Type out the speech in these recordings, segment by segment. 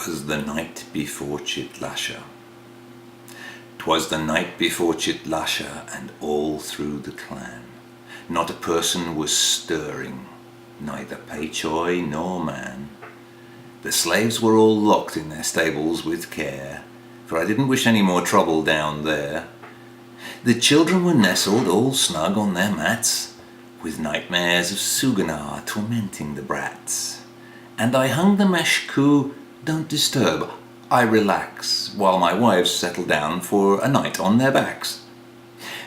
'Twas the night before Chitlasha. 'Twas the night before Chitlasha, and all through the clan not a person was stirring, neither paychoy nor man. The slaves were all locked in their stables with care, for I didn't wish any more trouble down there. The children were nestled all snug on their mats, with nightmares of Suganar tormenting the brats. And I hung the mesh coo, don't disturb, I relax, while my wives settle down for a night on their backs.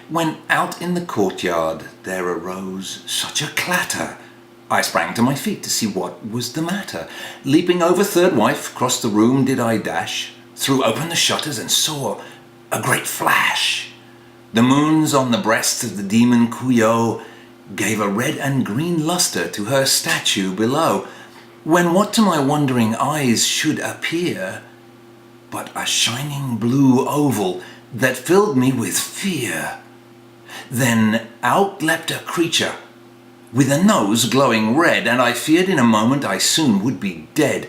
When out in the courtyard there arose such a clatter, I sprang to my feet to see what was the matter. Leaping over third wife, across the room did I dash, threw open the shutters and saw a great flash. The moons on the breasts of the demon Kuyo gave a red and green lustre to her statue below, when what to my wondering eyes should appear but a shining blue oval that filled me with fear. Then out leapt a creature with a nose glowing red, and I feared in a moment I soon would be dead.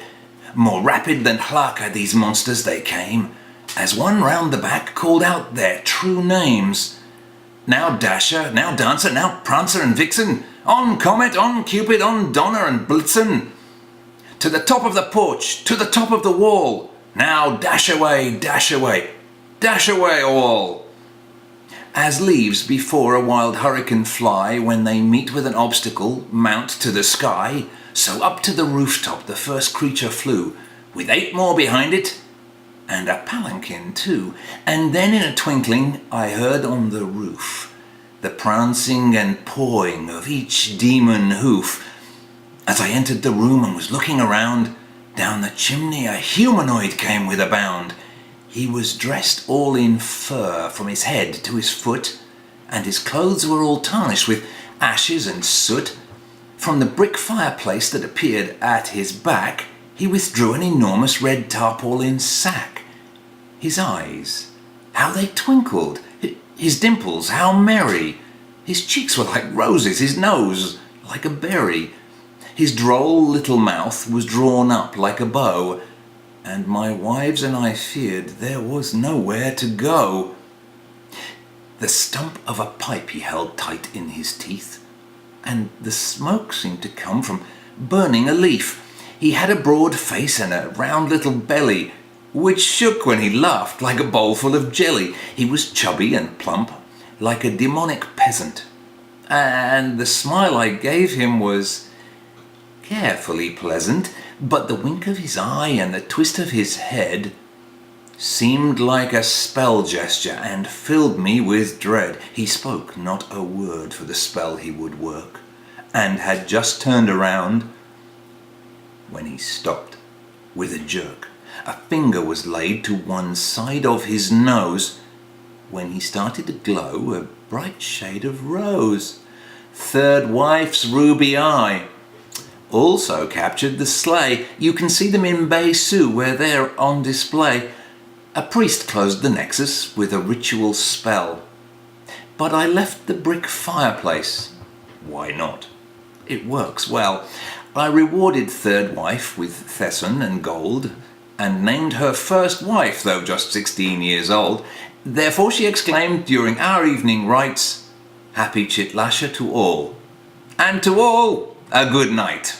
More rapid than Hlaka these monsters they came, as one round the back called out their true names. Now Dasher, now Dancer, now Prancer and Vixen, on Comet, on Cupid, on Donner and Blitzen. To the top of the porch, to the top of the wall, now dash away, dash away, dash away all. As leaves before a wild hurricane fly when they meet with an obstacle, mount to the sky, so up to the rooftop the first creature flew, with 8 more behind it, and a palanquin too. And then in a twinkling I heard on the roof the prancing and pawing of each demon hoof. As I entered the room and was looking around, down the chimney a humanoid came with a bound. He was dressed all in fur from his head to his foot, and his clothes were all tarnished with ashes and soot. From the brick fireplace that appeared at his back, he withdrew an enormous red tarpaulin sack. His eyes, how they twinkled, his dimples, how merry. His cheeks were like roses, his nose like a berry. His droll little mouth was drawn up like a bow, and my wives and I feared there was nowhere to go. The stump of a pipe he held tight in his teeth, and the smoke seemed to come from burning a leaf. He had a broad face and a round little belly, which shook when he laughed like a bowl full of jelly. He was chubby and plump, like a demonic peasant, and the smile I gave him was carefully pleasant, but the wink of his eye and the twist of his head seemed like a spell gesture and filled me with dread. He spoke not a word for the spell he would work, and had just turned around when he stopped with a jerk. A finger was laid to one side of his nose, when he started to glow a bright shade of rose. Third wife's ruby eye also captured the sleigh. You can see them in Bay Sue where they're on display. A priest closed the nexus with a ritual spell, but I left the brick fireplace. Why not? It works well. I rewarded third wife with Thesson and gold, and named her first wife, though just 16 years old. Therefore she exclaimed during our evening rites, "Happy Chitlasha to all, and to all a good night."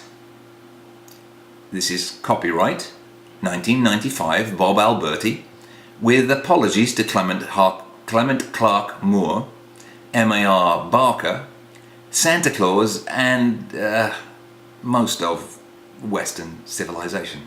This is copyright 1995 Bob Alberti, with apologies to Clement Clark Moore, M.A.R. Barker, Santa Claus, and most of Western civilization.